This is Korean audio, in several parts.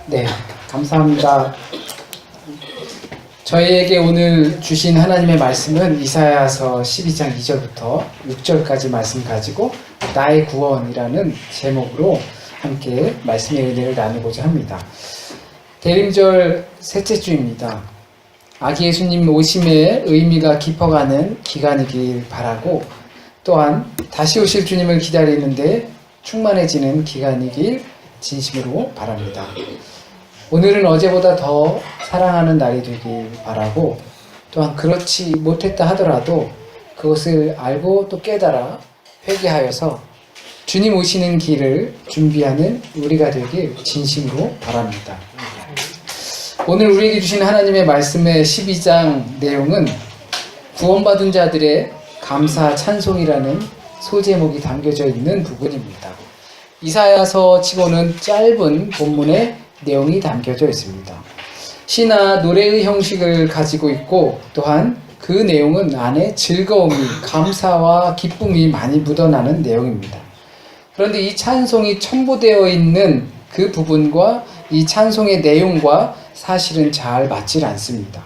네, 감사합니다. 저희에게 오늘 주신 하나님의 말씀은 이사야서 12장 2절부터 6절까지 말씀 가지고 나의 구원이라는 제목으로 함께 말씀의 은혜를 나누고자 합니다. 대림절 셋째 주입니다. 아기 예수님 오심의 의미가 깊어가는 기간이길 바라고, 또한 다시 오실 주님을 기다리는데 충만해지는 기간이길 진심으로 바랍니다. 오늘은 어제보다 더 사랑하는 날이 되길 바라고, 또한 그렇지 못했다 하더라도 그것을 알고 또 깨달아 회개하여서 주님 오시는 길을 준비하는 우리가 되길 진심으로 바랍니다. 오늘 우리에게 주신 하나님의 말씀의 12장 내용은 구원받은 자들의 감사 찬송이라는 소제목이 담겨져 있는 부분입니다. 이사야서 치고는 짧은 본문의 내용이 담겨져 있습니다. 시나 노래의 형식을 가지고 있고, 또한 그 내용은 안에 즐거움이, 감사와 기쁨이 많이 묻어나는 내용입니다. 그런데 이 찬송이 첨부되어 있는 그 부분과 이 찬송의 내용과 사실은 잘 맞질 않습니다.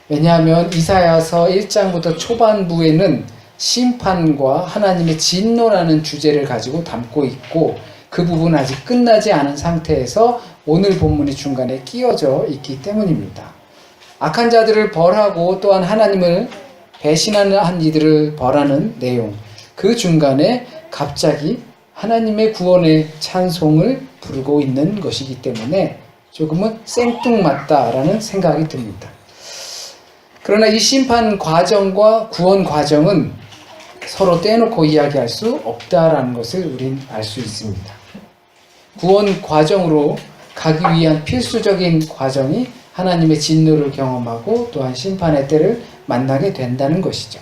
왜냐하면 이사야서 1장부터 초반부에는 심판과 하나님의 진노라는 주제를 가지고 담고 있고, 그 부분은 아직 끝나지 않은 상태에서 오늘 본문이 중간에 끼어져 있기 때문입니다. 악한 자들을 벌하고 또한 하나님을 배신하는 한 이들을 벌하는 내용, 그 중간에 갑자기 하나님의 구원의 찬송을 부르고 있는 것이기 때문에 조금은 생뚱맞다라는 생각이 듭니다. 그러나 이 심판 과정과 구원 과정은 서로 떼놓고 이야기할 수 없다라는 것을 우린 알 수 있습니다. 구원 과정으로 가기 위한 필수적인 과정이 하나님의 진노를 경험하고 또한 심판의 때를 만나게 된다는 것이죠.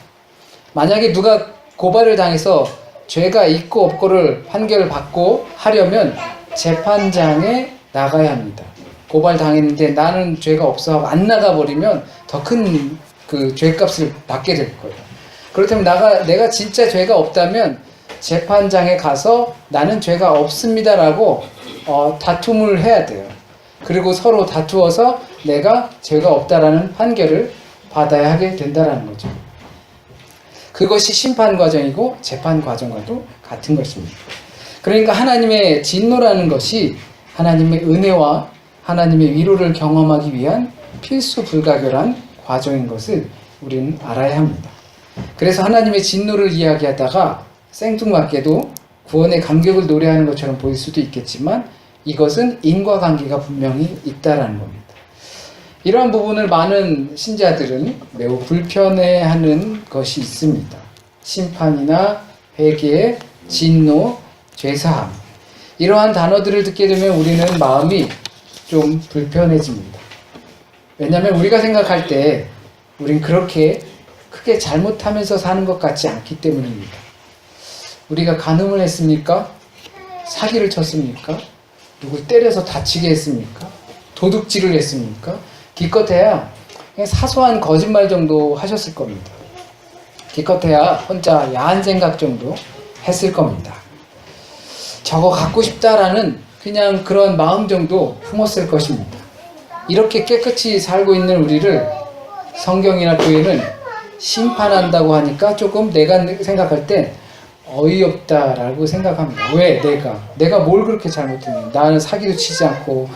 만약에 누가 고발을 당해서 죄가 있고 없고를 판결을 받고 하려면 재판장에 나가야 합니다. 고발 당했는데 나는 죄가 없어 하고 안 나가버리면 더 큰 그 죄값을 받게 될 거예요. 그렇다면 내가 진짜 죄가 없다면 재판장에 가서 나는 죄가 없습니다라고 다툼을 해야 돼요. 그리고 서로 다투어서 내가 죄가 없다라는 판결을 받아야 하게 된다는 거죠. 그것이 심판 과정이고 재판 과정과도 같은 것입니다. 그러니까 하나님의 진노라는 것이 하나님의 은혜와 하나님의 위로를 경험하기 위한 필수 불가결한 과정인 것을 우리는 알아야 합니다. 그래서 하나님의 진노를 이야기하다가 생뚱맞게도 구원의 감격을 노래하는 것처럼 보일 수도 있겠지만, 이것은 인과관계가 분명히 있다라는 겁니다. 이러한 부분을 많은 신자들은 매우 불편해하는 것이 있습니다. 심판이나 회개, 진노, 죄사함, 이러한 단어들을 듣게 되면 우리는 마음이 좀 불편해집니다. 왜냐하면 우리가 생각할 때 우린 그렇게 크게 잘못하면서 사는 것 같지 않기 때문입니다. 우리가 간음을 했습니까? 사기를 쳤습니까? 누굴 때려서 다치게 했습니까? 도둑질을 했습니까? 기껏해야 그냥 사소한 거짓말 정도 하셨을 겁니다. 기껏해야 혼자 야한 생각 정도 했을 겁니다. 저거 갖고 싶다라는 그냥 그런 마음 정도 품었을 것입니다. 이렇게 깨끗이 살고 있는 우리를 성경이나 교회는 심판한다고 하니까 조금 내가 생각할 때 어이없다라고 생각합니다. 왜? 내가 뭘 그렇게 잘못했는데, 나는 사기도 치지 않고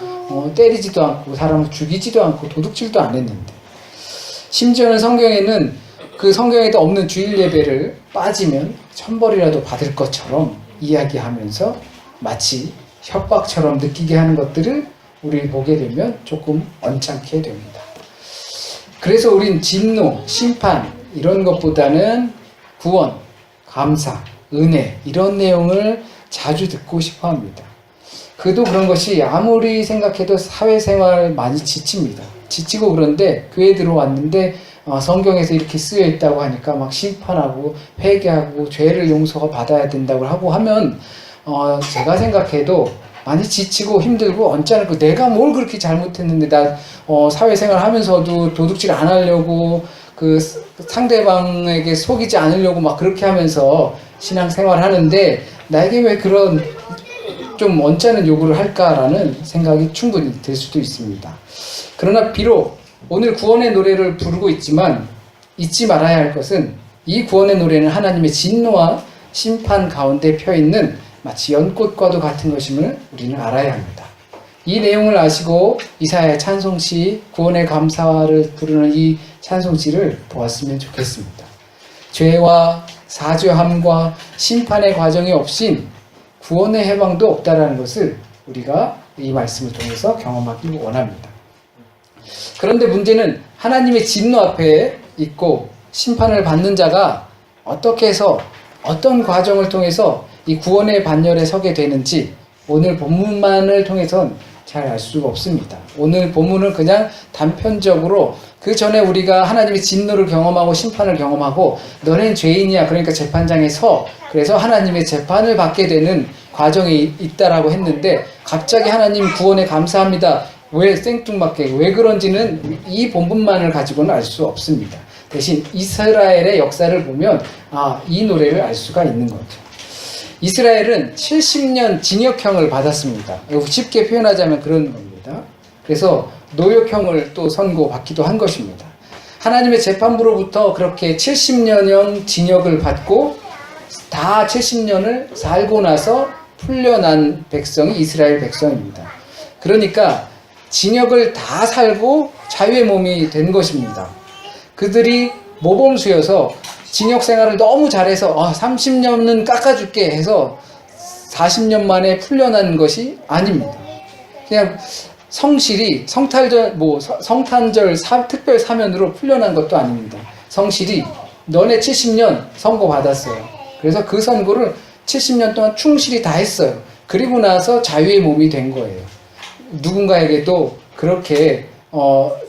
때리지도 않고 사람을 죽이지도 않고 도둑질도 안 했는데. 심지어는 성경에는 그 성경에도 없는 주일 예배를 빠지면 천벌이라도 받을 것처럼 이야기하면서 마치 협박처럼 느끼게 하는 것들을 우리 보게 되면 조금 언짢게 됩니다. 그래서 우린 진노, 심판 이런 것보다는 구원, 감사, 은혜 이런 내용을 자주 듣고 싶어 합니다. 그도 그런 것이 아무리 생각해도 사회생활 많이 지칩니다. 지치고 그런데 교회 들어왔는데 성경에서 이렇게 쓰여 있다고 하니까 막 심판하고 회개하고 죄를 용서가 받아야 된다고 하고 하면 제가 생각해도 많이 지치고 힘들고 언짢고, 내가 뭘 그렇게 잘못했는데 나 사회생활 하면서도 도둑질 안 하려고 그 상대방에게 속이지 않으려고 막 그렇게 하면서 신앙생활 하는데 나에게 왜 그런 좀 언짢은 요구를 할까라는 생각이 충분히 들 수도 있습니다. 그러나 비록 오늘 구원의 노래를 부르고 있지만 잊지 말아야 할 것은 이 구원의 노래는 하나님의 진노와 심판 가운데 펴있는 마치 연꽃과도 같은 것임을 우리는 알아야 합니다. 이 내용을 아시고 이사야의 찬송시 구원의 감사를 부르는 이 찬송시를 보았으면 좋겠습니다. 죄와 사죄함과 심판의 과정이 없인 구원의 해방도 없다라는 것을 우리가 이 말씀을 통해서 경험하기 원합니다. 그런데 문제는 하나님의 진노 앞에 있고 심판을 받는 자가 어떻게 해서 어떤 과정을 통해서 이 구원의 반열에 서게 되는지 오늘 본문만을 통해서는 잘 알 수가 없습니다. 오늘 본문은 그냥 단편적으로 그 전에 우리가 하나님의 진노를 경험하고 심판을 경험하고 너는 죄인이야 그러니까 재판장에 서 그래서 하나님의 재판을 받게 되는 과정이 있다라고 했는데 갑자기 하나님 구원에 감사합니다. 왜 생뚱맞게 왜 그런지는 이 본문만을 가지고는 알 수 없습니다. 대신 이스라엘의 역사를 보면 이 노래를 알 수가 있는 거죠. 이스라엘은 70년 징역형을 받았습니다. 쉽게 표현하자면 그런 겁니다. 그래서 노역형을 또 선고받기도 한 것입니다. 하나님의 재판부로부터 그렇게 70년형 징역을 받고 다 70년을 살고 나서 풀려난 백성이 이스라엘 백성입니다. 그러니까 징역을 다 살고 자유의 몸이 된 것입니다. 그들이 모범수여서 징역 생활을 너무 잘해서 30년은 깎아줄게 해서 40년 만에 풀려난 것이 아닙니다. 그냥 성실히 성탄절 특별 사면으로 풀려난 것도 아닙니다. 성실히 너네 70년 선고받았어요. 그래서 그 선고를 70년 동안 충실히 다 했어요. 그리고 나서 자유의 몸이 된 거예요. 누군가에게도 그렇게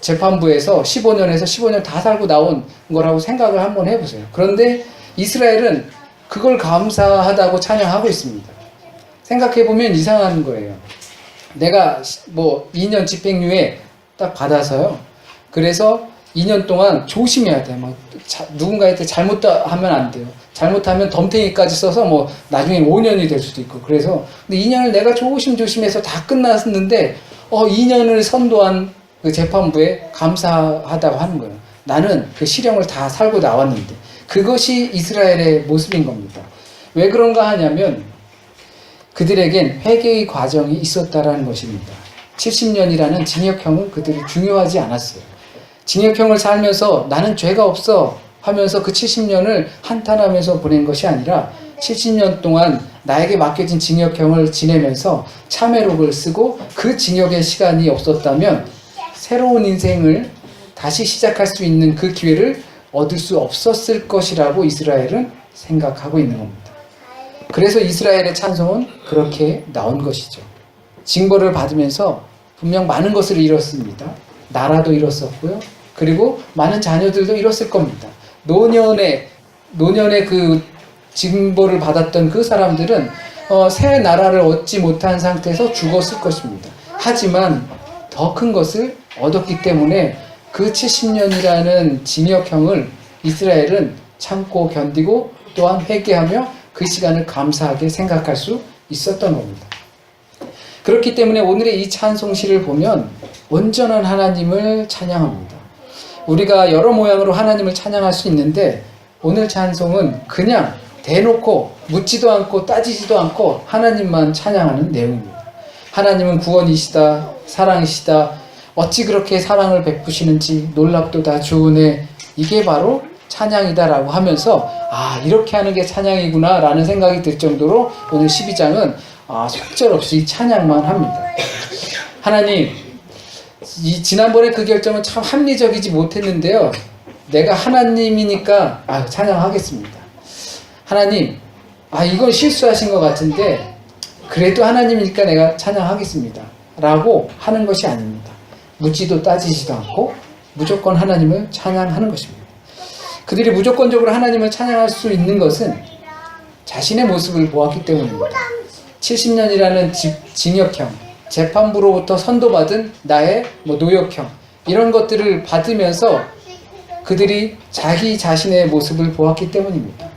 재판부에서 15년에서 15년 다 살고 나온 거라고 생각을 한번 해보세요. 그런데 이스라엘은 그걸 감사하다고 찬양하고 있습니다. 생각해보면 이상한 거예요. 내가 2년 집행유예 딱 받아서요. 그래서 2년 동안 조심해야 돼. 누군가한테 잘못하면 안 돼요. 잘못하면 덤탱이까지 써서 나중에 5년이 될 수도 있고. 그래서 근데 2년을 내가 조심조심해서 다 끝났는데 2년을 선도한 그 재판부에 감사하다고 하는 거예요. 나는 그 시령을 다 살고 나왔는데 그것이 이스라엘의 모습인 겁니다. 왜 그런가 하냐면 그들에겐 회개의 과정이 있었다라는 것입니다. 70년이라는 징역형은 그들이 중요하지 않았어요. 징역형을 살면서 나는 죄가 없어 하면서 그 70년을 한탄하면서 보낸 것이 아니라 70년 동안 나에게 맡겨진 징역형을 지내면서 참회록을 쓰고 그 징역의 시간이 없었다면 새로운 인생을 다시 시작할 수 있는 그 기회를 얻을 수 없었을 것이라고 이스라엘은 생각하고 있는 겁니다. 그래서 이스라엘의 찬송은 그렇게 나온 것이죠. 징벌을 받으면서 분명 많은 것을 잃었습니다. 나라도 잃었었고요. 그리고 많은 자녀들도 잃었을 겁니다. 노년에 그 징벌을 받았던 그 사람들은 새 나라를 얻지 못한 상태에서 죽었을 것입니다. 하지만 더 큰 것을 얻었기 때문에 그 70년이라는 징역형을 이스라엘은 참고 견디고 또한 회개하며 그 시간을 감사하게 생각할 수 있었던 겁니다. 그렇기 때문에 오늘의 이 찬송시를 보면 온전한 하나님을 찬양합니다. 우리가 여러 모양으로 하나님을 찬양할 수 있는데 오늘 찬송은 그냥 대놓고 묻지도 않고 따지지도 않고 하나님만 찬양하는 내용입니다. 하나님은 구원이시다, 사랑이시다, 어찌 그렇게 사랑을 베푸시는지 놀랍도다 주은혜, 이게 바로 찬양이다라고 하면서 이렇게 하는 게 찬양이구나 라는 생각이 들 정도로 오늘 12장은 속절없이 찬양만 합니다. 하나님, 지난번에 그 결정은 참 합리적이지 못했는데요. 내가 하나님이니까 찬양하겠습니다. 하나님, 이건 실수하신 것 같은데 그래도 하나님이니까 내가 찬양하겠습니다 라고 하는 것이 아닙니다. 묻지도 따지지도 않고 무조건 하나님을 찬양하는 것입니다. 그들이 무조건적으로 하나님을 찬양할 수 있는 것은 자신의 모습을 보았기 때문입니다. 70년이라는 징역형, 재판부로부터 선도받은 나의 노역형, 이런 것들을 받으면서 그들이 자기 자신의 모습을 보았기 때문입니다.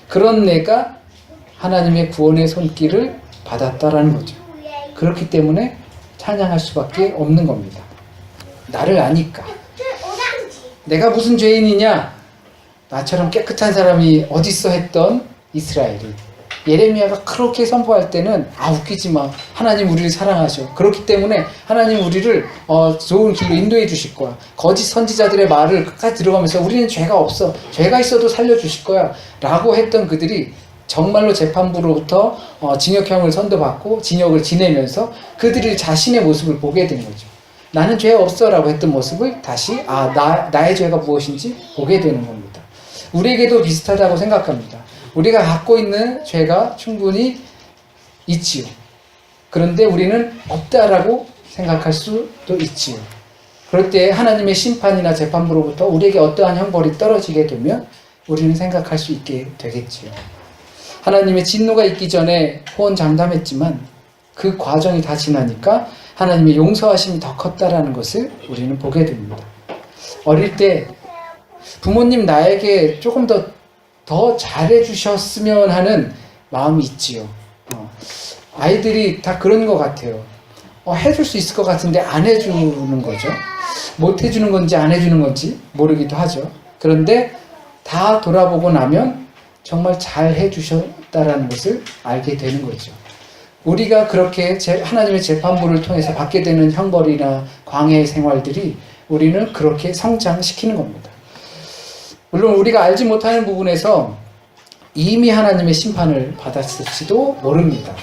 그런 내가 하나님의 구원의 손길을 받았다라는 거죠. 그렇기 때문에 찬양할 수밖에 없는 겁니다. 나를 아니까. 내가 무슨 죄인이냐? 나처럼 깨끗한 사람이 어딨어 했던 이스라엘이 예레미야가 그렇게 선포할 때는 웃기지 마. 하나님 우리를 사랑하셔. 그렇기 때문에 하나님 우리를 좋은 길로 인도해 주실 거야. 거짓 선지자들의 말을 끝까지 들어가면서 우리는 죄가 없어. 죄가 있어도 살려주실 거야. 라고 했던 그들이 정말로 재판부로부터 징역형을 선고받고 징역을 지내면서 그들이 자신의 모습을 보게 된 거죠. 나는 죄 없어 라고 했던 모습을 다시 나의 죄가 무엇인지 보게 되는 겁니다. 우리에게도 비슷하다고 생각합니다. 우리가 갖고 있는 죄가 충분히 있지요. 그런데 우리는 없다라고 생각할 수도 있지요. 그럴 때 하나님의 심판이나 재판부로부터 우리에게 어떠한 형벌이 떨어지게 되면 우리는 생각할 수 있게 되겠지요. 하나님의 진노가 있기 전에 호언장담했지만 그 과정이 다 지나니까 하나님의 용서하심이 더 컸다라는 것을 우리는 보게 됩니다. 어릴 때 부모님 나에게 조금 더 잘해주셨으면 하는 마음이 있지요. 아이들이 다 그런 것 같아요. 해줄 수 있을 것 같은데 안 해주는 거죠. 못 해주는 건지 안 해주는 건지 모르기도 하죠. 그런데 다 돌아보고 나면 정말 잘 해주셨다라는 것을 알게 되는 거죠. 우리가 그렇게 하나님의 재판부를 통해서 받게 되는 형벌이나 광야의 생활들이 우리는 그렇게 성장시키는 겁니다. 물론 우리가 알지 못하는 부분에서 이미 하나님의 심판을 받았을지도 모릅니다.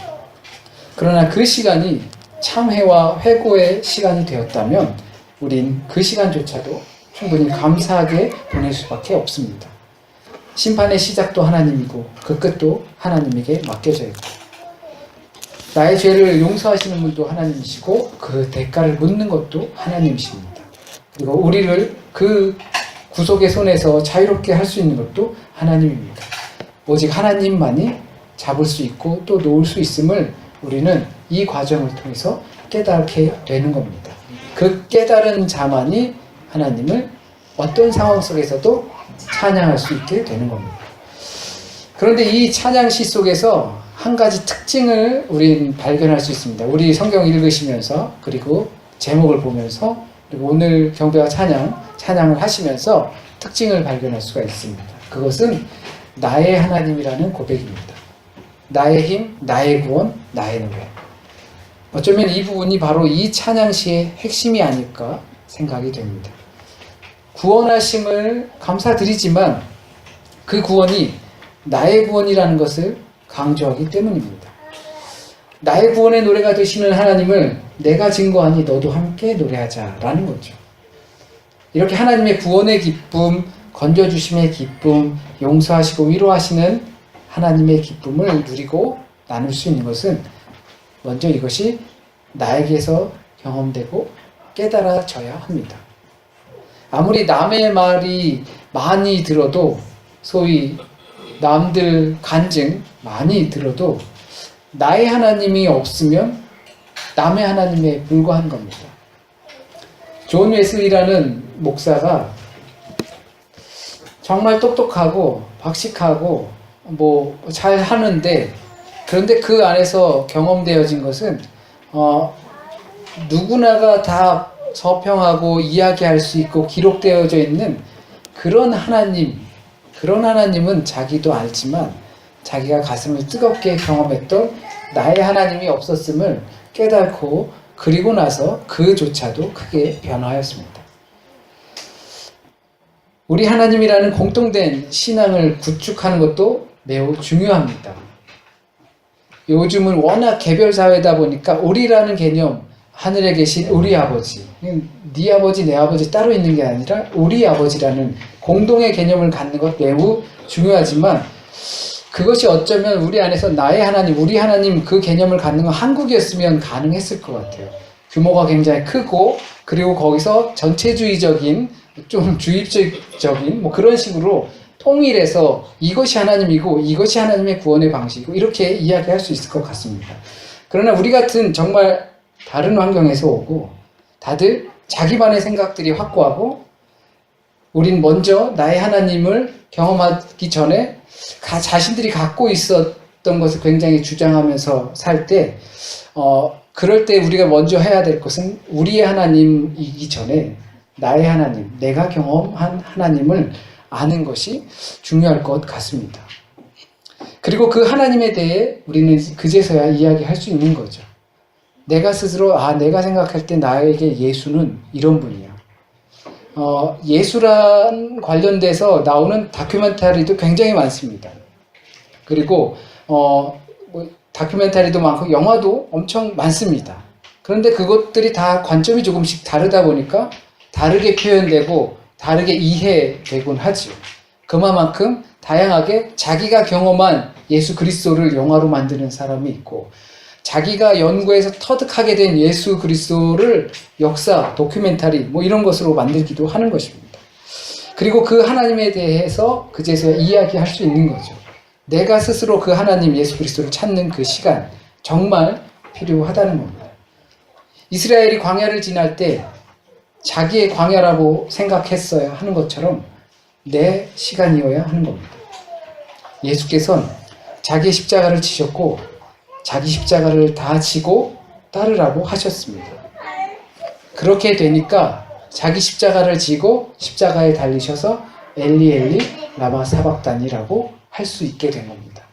그러나 그 시간이 참회와 회고의 시간이 되었다면 우린 그 시간조차도 충분히 감사하게 보낼 수밖에 없습니다. 심판의 시작도 하나님이고 그 끝도 하나님에게 맡겨져 있고 나의 죄를 용서하시는 분도 하나님이시고 그 대가를 묻는 것도 하나님이십니다. 그리고 우리를 그 구속의 손에서 자유롭게 할 수 있는 것도 하나님입니다. 오직 하나님만이 잡을 수 있고 또 놓을 수 있음을 우리는 이 과정을 통해서 깨닫게 되는 겁니다. 그 깨달은 자만이 하나님을 어떤 상황 속에서도 찬양할 수 있게 되는 겁니다. 그런데 이 찬양시 속에서 한 가지 특징을 우린 발견할 수 있습니다. 우리 성경 읽으시면서 그리고 제목을 보면서 그리고 오늘 경배와 찬양을 하시면서 특징을 발견할 수가 있습니다. 그것은 나의 하나님이라는 고백입니다. 나의 힘, 나의 구원, 나의 노래. 어쩌면 이 부분이 바로 이 찬양시의 핵심이 아닐까 생각이 됩니다. 구원하심을 감사드리지만 그 구원이 나의 구원이라는 것을 강조하기 때문입니다. 나의 구원의 노래가 되시는 하나님을 내가 증거하니 너도 함께 노래하자라는 거죠. 이렇게 하나님의 구원의 기쁨, 건져주심의 기쁨, 용서하시고 위로하시는 하나님의 기쁨을 누리고 나눌 수 있는 것은 먼저 이것이 나에게서 경험되고 깨달아져야 합니다. 아무리 남의 말이 많이 들어도 소위 남들 간증 많이 들어도 나의 하나님이 없으면 남의 하나님에 불과한 겁니다. 존 웨슬리라는 목사가 정말 똑똑하고 박식하고 잘 하는데 그런데 그 안에서 경험되어진 것은 누구나가 다 서평하고 이야기할 수 있고 기록되어져 있는 그런 하나님은 자기도 알지만 자기가 가슴을 뜨겁게 경험했던 나의 하나님이 없었음을 깨닫고 그리고 나서 그조차도 크게 변화하였습니다. 우리 하나님이라는 공통된 신앙을 구축하는 것도 매우 중요합니다. 요즘은 워낙 개별 사회다 보니까 우리라는 개념, 하늘에 계신 우리 아버지, 네 아버지 내 아버지 따로 있는 게 아니라 우리 아버지라는 공동의 개념을 갖는 것 매우 중요하지만 그것이 어쩌면 우리 안에서 나의 하나님, 우리 하나님 그 개념을 갖는 건 한국이었으면 가능했을 것 같아요. 규모가 굉장히 크고 그리고 거기서 전체주의적인 좀 주입적인 그런 식으로 통일해서 이것이 하나님이고 이것이 하나님의 구원의 방식이고 이렇게 이야기할 수 있을 것 같습니다. 그러나 우리 같은 정말 다른 환경에서 오고 다들 자기만의 생각들이 확고하고 우린 먼저 나의 하나님을 경험하기 전에 자신들이 갖고 있었던 어떤 것을 굉장히 주장하면서 살 때, 그럴 때 우리가 먼저 해야 될 것은 우리의 하나님이기 전에 나의 하나님, 내가 경험한 하나님을 아는 것이 중요할 것 같습니다. 그리고 그 하나님에 대해 우리는 그제서야 이야기할 수 있는 거죠. 내가 스스로, 내가 생각할 때 나에게 예수는 이런 분이야. 예수란 관련돼서 나오는 다큐멘터리도 굉장히 많습니다. 그리고 다큐멘터리도 많고 영화도 엄청 많습니다. 그런데 그것들이 다 관점이 조금씩 다르다 보니까 다르게 표현되고 다르게 이해되곤 하죠. 그만큼 다양하게 자기가 경험한 예수 그리스도를 영화로 만드는 사람이 있고, 자기가 연구해서 터득하게 된 예수 그리스도를 역사, 다큐멘터리 이런 것으로 만들기도 하는 것입니다. 그리고 그 하나님에 대해서 그제서야 이야기할 수 있는 거죠. 내가 스스로 그 하나님 예수 그리스도를 찾는 그 시간, 정말 필요하다는 겁니다. 이스라엘이 광야를 지날 때 자기의 광야라고 생각했어야 하는 것처럼 내 시간이어야 하는 겁니다. 예수께서는 자기의 십자가를 지셨고 자기 십자가를 다 지고 따르라고 하셨습니다. 그렇게 되니까 자기 십자가를 지고 십자가에 달리셔서 엘리 엘리 라마 사박단이라고 할 수 있게 된 겁니다.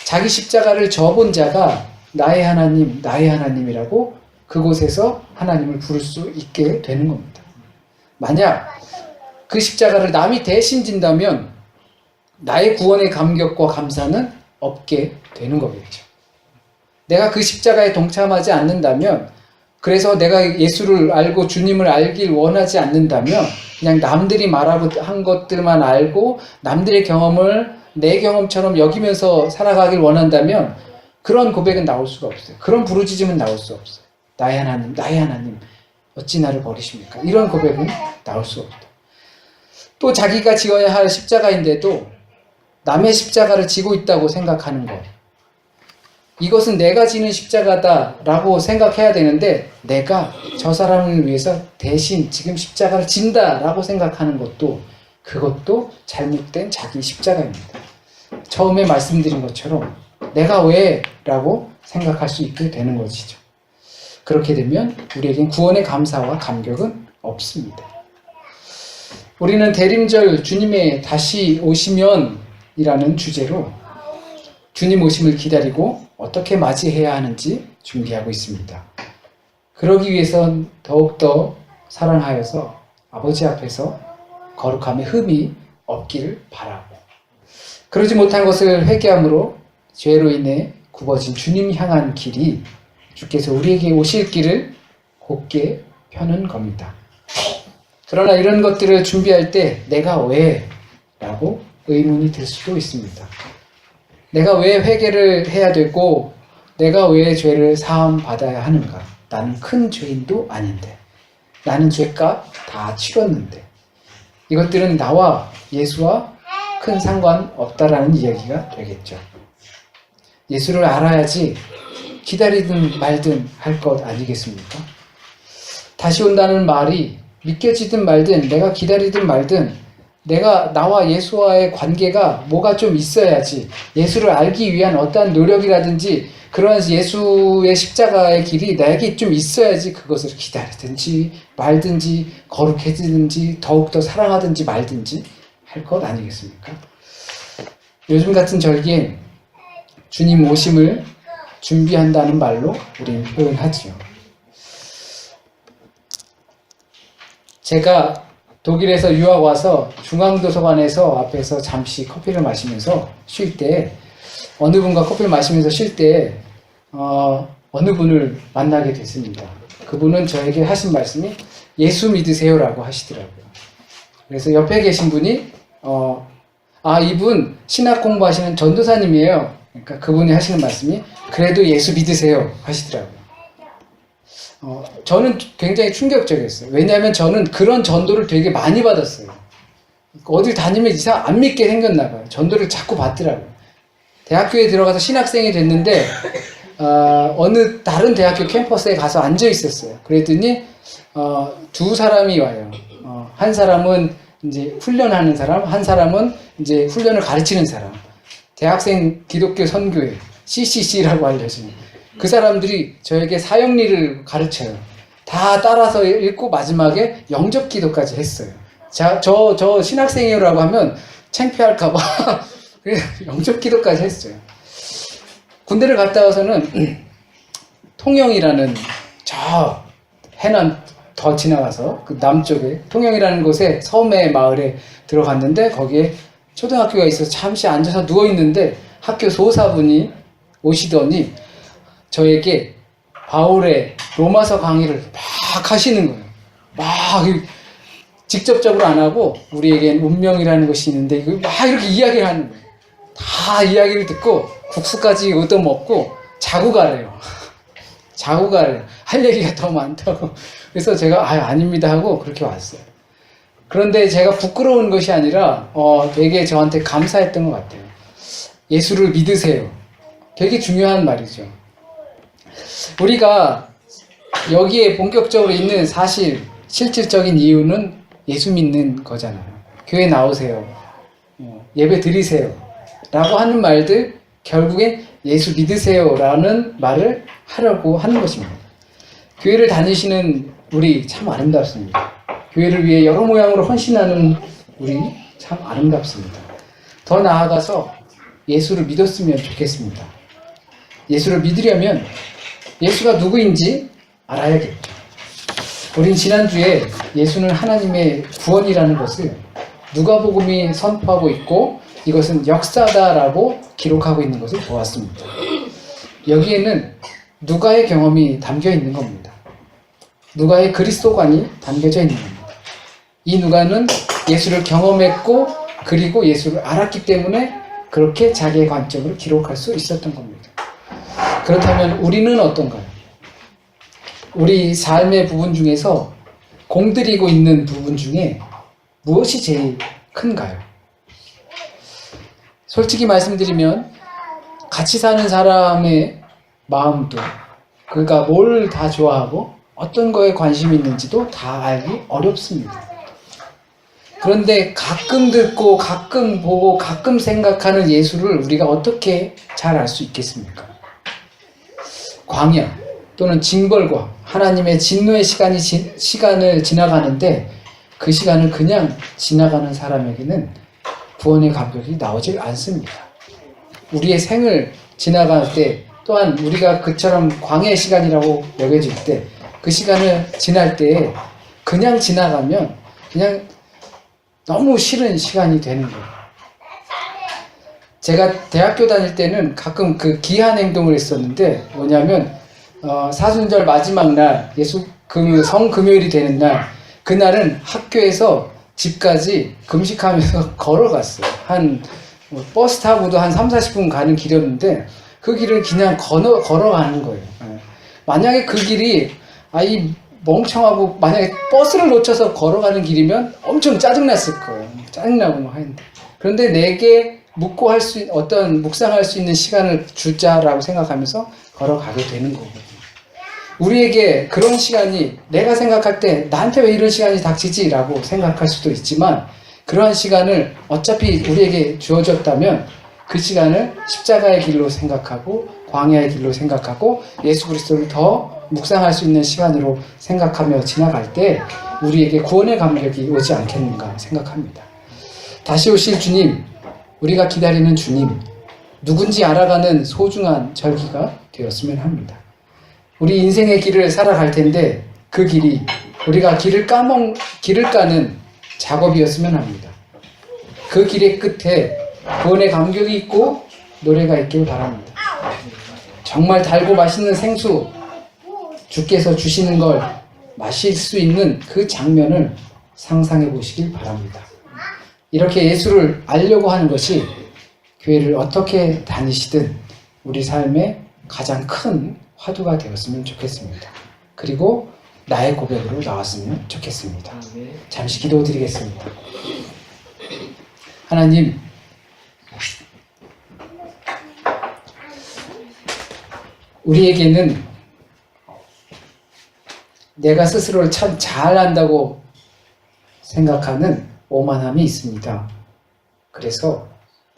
자기 십자가를 져본 자가 나의 하나님, 나의 하나님이라고 그곳에서 하나님을 부를 수 있게 되는 겁니다. 만약 그 십자가를 남이 대신 진다면 나의 구원의 감격과 감사는 없게 되는 거겠죠. 내가 그 십자가에 동참하지 않는다면, 그래서 내가 예수를 알고 주님을 알길 원하지 않는다면 그냥 남들이 말한 것들만 알고 남들의 경험을 내 경험처럼 여기면서 살아가길 원한다면 그런 고백은 나올 수가 없어요. 그런 부르짖음은 나올 수 없어요. 나의 하나님, 나의 하나님 어찌 나를 버리십니까? 이런 고백은 나올 수 없다. 또 자기가 지어야 할 십자가인데도 남의 십자가를 지고 있다고 생각하는 것, 이것은 내가 지는 십자가다라고 생각해야 되는데 내가 저 사람을 위해서 대신 지금 십자가를 진다라고 생각하는 것도, 그것도 잘못된 자기 십자가입니다. 처음에 말씀드린 것처럼 내가 왜? 라고 생각할 수 있게 되는 것이죠. 그렇게 되면 우리에겐 구원의 감사와 감격은 없습니다. 우리는 대림절 주님의 다시 오시면 이라는 주제로 주님 오심을 기다리고 어떻게 맞이해야 하는지 준비하고 있습니다. 그러기 위해선 더욱더 사랑하여서 아버지 앞에서 거룩함에 흠이 없기를 바라고, 그러지 못한 것을 회개함으로 죄로 인해 굽어진 주님 향한 길이 주께서 우리에게 오실 길을 곧게 펴는 겁니다. 그러나 이런 것들을 준비할 때 내가 왜? 라고 의문이 들 수도 있습니다. 내가 왜 회개를 해야 되고 내가 왜 죄를 사함 받아야 하는가? 나는 큰 죄인도 아닌데, 나는 죄값 다 치렀는데, 이것들은 나와 예수와 큰 상관없다라는 이야기가 되겠죠. 예수를 알아야지 기다리든 말든 할 것 아니겠습니까? 다시 온다는 말이 믿겨지든 말든, 내가 기다리든 말든, 내가 나와 예수와의 관계가 뭐가 좀 있어야지, 예수를 알기 위한 어떠한 노력이라든지 그런 예수의 십자가의 길이 나에게 좀 있어야지 그것을 기다리든지 말든지 거룩해지든지 더욱더 사랑하든지 말든지 할 것 아니겠습니까? 요즘 같은 절기엔 주님 오심을 준비한다는 말로 우리는 표현하지요. 제가 독일에서 유학 와서 중앙도서관에서 앞에서 잠시 커피를 마시면서 쉴 때, 어느 분과 커피를 마시면서 쉴 때 어느 분을 만나게 됐습니다. 그분은 저에게 하신 말씀이 예수 믿으세요라고 하시더라고요. 그래서 옆에 계신 분이 이분 신학 공부하시는 전도사님이에요. 그러니까 그분이 하시는 말씀이 그래도 예수 믿으세요 하시더라고요. 저는 굉장히 충격적이었어요. 왜냐하면 저는 그런 전도를 되게 많이 받았어요. 어딜 다니면 이상 안 믿게 생겼나 봐요. 전도를 자꾸 받더라고요. 대학교에 들어가서 신학생이 됐는데 어느 다른 대학교 캠퍼스에 가서 앉아 있었어요. 그랬더니 두 사람이 와요. 한 사람은 이제 훈련하는 사람, 한 사람은 이제 훈련을 가르치는 사람. 대학생 기독교 선교회 CCC라고 알려진 그 사람들이 저에게 사형리를 가르쳐요. 다 따라서 읽고 마지막에 영접 기도까지 했어요. 저 신학생이라고 하면 창피할까봐 영접 기도까지 했어요. 군대를 갔다 와서는 통영이라는 저 해남 더 지나가서 그 남쪽에 통영이라는 곳에 섬의 마을에 들어갔는데 거기에 초등학교가 있어서 잠시 앉아서 누워있는데 학교 소사분이 오시더니 저에게 바울의 로마서 강의를 막 하시는 거예요. 막 직접적으로 안 하고 우리에겐 운명이라는 것이 있는데 막 이렇게 이야기를 하는 거예요. 다 이야기를 듣고 국수까지 얻어먹고 자고 가래요. 자고 가래요. 할 얘기가 더 많다고. 그래서 제가 아닙니다 하고 그렇게 왔어요. 그런데 제가 부끄러운 것이 아니라 되게 저한테 감사했던 것 같아요. 예수를 믿으세요. 되게 중요한 말이죠. 우리가 여기에 본격적으로 있는 사실 실질적인 이유는 예수 믿는 거잖아요. 교회 나오세요. 예배 드리세요. 라고 하는 말들 결국엔 예수 믿으세요 라는 말을 하려고 하는 것입니다. 교회를 다니시는 우리 참 아름답습니다. 교회를 위해 여러 모양으로 헌신하는 우리 참 아름답습니다. 더 나아가서 예수를 믿었으면 좋겠습니다. 예수를 믿으려면 예수가 누구인지 알아야겠죠. 우린 지난주에 예수는 하나님의 구원이라는 것을 누가복음이 선포하고 있고 이것은 역사다라고 기록하고 있는 것을 보았습니다. 여기에는 누가의 경험이 담겨 있는 겁니다. 누가의 그리스도관이 담겨져 있는 겁니다. 이 누가는 예수를 경험했고 그리고 예수를 알았기 때문에 그렇게 자기의 관점을 기록할 수 있었던 겁니다. 그렇다면 우리는 어떤가요? 우리 삶의 부분 중에서 공들이고 있는 부분 중에 무엇이 제일 큰가요? 솔직히 말씀드리면 같이 사는 사람의 마음도 그가 뭘 다 좋아하고 어떤 거에 관심이 있는지도 다 알기 어렵습니다. 그런데 가끔 듣고 가끔 보고 가끔 생각하는 예수를 우리가 어떻게 잘 알 수 있겠습니까? 광야 또는 징벌과 하나님의 진노의 시간을 지나가는데 그 시간을 그냥 지나가는 사람에게는 구원의 감격이 나오질 않습니다. 우리의 생을 지나갈 때 또한 우리가 그처럼 광야의 시간이라고 여겨질 때 그 시간을 지날 때 그냥 지나가면 그냥 너무 싫은 시간이 되는 거예요. 제가 대학교 다닐 때는 가끔 그 기한 행동을 했었는데 뭐냐면 사순절 마지막 날 예수 성금요일이 되는 날 그날은 학교에서 집까지 금식하면서 걸어갔어요. 버스 타고도 한 30-40분 가는 길이었는데 그 길을 그냥 걸어가는 거예요. 만약에 그 길이 이 멍청하고 만약에 버스를 놓쳐서 걸어가는 길이면 엄청 짜증났을 거예요. 짜증나고 막 하는데. 그런데 내게 묵고 묵상할 수 있는 시간을 주자라고 생각하면서 걸어가게 되는 거거든요. 우리에게 그런 시간이 내가 생각할 때 나한테 왜 이런 시간이 닥치지라고 생각할 수도 있지만 그러한 시간을 어차피 우리에게 주어졌다면 그 시간을 십자가의 길로 생각하고 광야의 길로 생각하고 예수 그리스도를 더 묵상할 수 있는 시간으로 생각하며 지나갈 때 우리에게 구원의 감격이 오지 않겠는가 생각합니다. 다시 오실 주님, 우리가 기다리는 주님, 누군지 알아가는 소중한 절기가 되었으면 합니다. 우리 인생의 길을 살아갈 텐데 그 길이 우리가 길을 까는 작업이었으면 합니다. 그 길의 끝에 구원의 감격이 있고 노래가 있길 바랍니다. 정말 달고 맛있는 생수 주께서 주시는 걸 마실 수 있는 그 장면을 상상해 보시길 바랍니다. 이렇게 예수를 알려고 하는 것이 교회를 어떻게 다니시든 우리 삶의 가장 큰 화두가 되었으면 좋겠습니다. 그리고 나의 고백으로 나왔으면 좋겠습니다. 잠시 기도드리겠습니다. 하나님, 우리에게는 내가 스스로를 참 잘한다고 생각하는 오만함이 있습니다. 그래서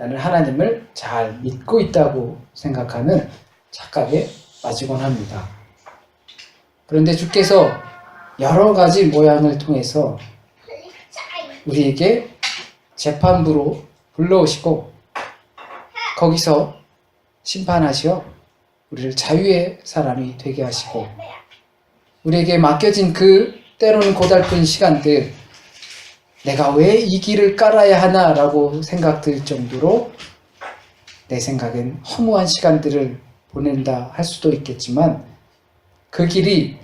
나는 하나님을 잘 믿고 있다고 생각하는 착각에 빠지곤 합니다. 그런데 주께서 여러 가지 모양을 통해서 우리에게 재판부로 불러오시고 거기서 심판하시어 우리를 자유의 사람이 되게 하시고 우리에게 맡겨진 그 때로는 고달픈 시간들 내가 왜 이 길을 깔아야 하나라고 생각들 정도로 내 생각엔 허무한 시간들을 보낸다 할 수도 있겠지만 그 길이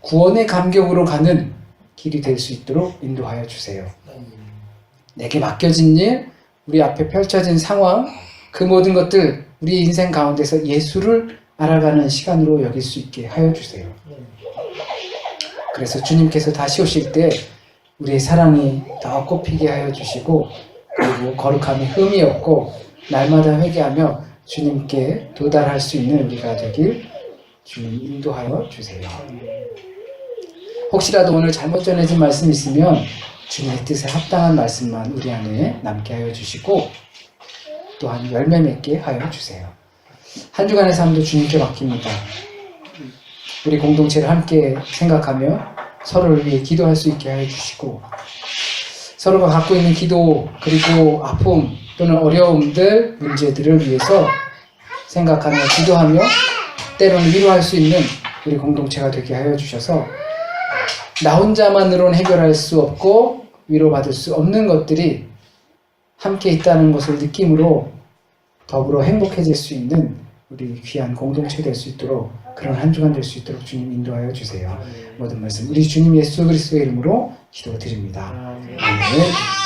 구원의 감격으로 가는 길이 될 수 있도록 인도하여 주세요. 내게 맡겨진 일, 우리 앞에 펼쳐진 상황, 그 모든 것들 우리 인생 가운데서 예수를 알아가는 시간으로 여길 수 있게 하여 주세요. 그래서 주님께서 다시 오실 때 우리의 사랑이 더 꽃피게 하여 주시고 그리고 거룩함이 흠이 없고 날마다 회개하며 주님께 도달할 수 있는 우리가 되길 주님 인도하여 주세요. 혹시라도 오늘 잘못 전해진 말씀이 있으면 주님의 뜻에 합당한 말씀만 우리 안에 남게 하여 주시고 또한 열매 맺게 하여 주세요. 한 주간의 삶도 주님께 맡깁니다. 우리 공동체를 함께 생각하며 서로를 위해 기도할 수 있게 하여 주시고 서로가 갖고 있는 기도 그리고 아픔 또는 어려움들, 문제들을 위해서 생각하며 기도하며 때로는 위로할 수 있는 우리 공동체가 되게 하여 주셔서 나 혼자만으로는 해결할 수 없고 위로받을 수 없는 것들이 함께 있다는 것을 느낌으로 더불어 행복해질 수 있는 우리 귀한 공동체 될 수 있도록 그런 한 주간 될 수 있도록 주님 인도하여 주세요. 모든 말씀 우리 주님 예수 그리스도의 이름으로 기도드립니다. 아멘.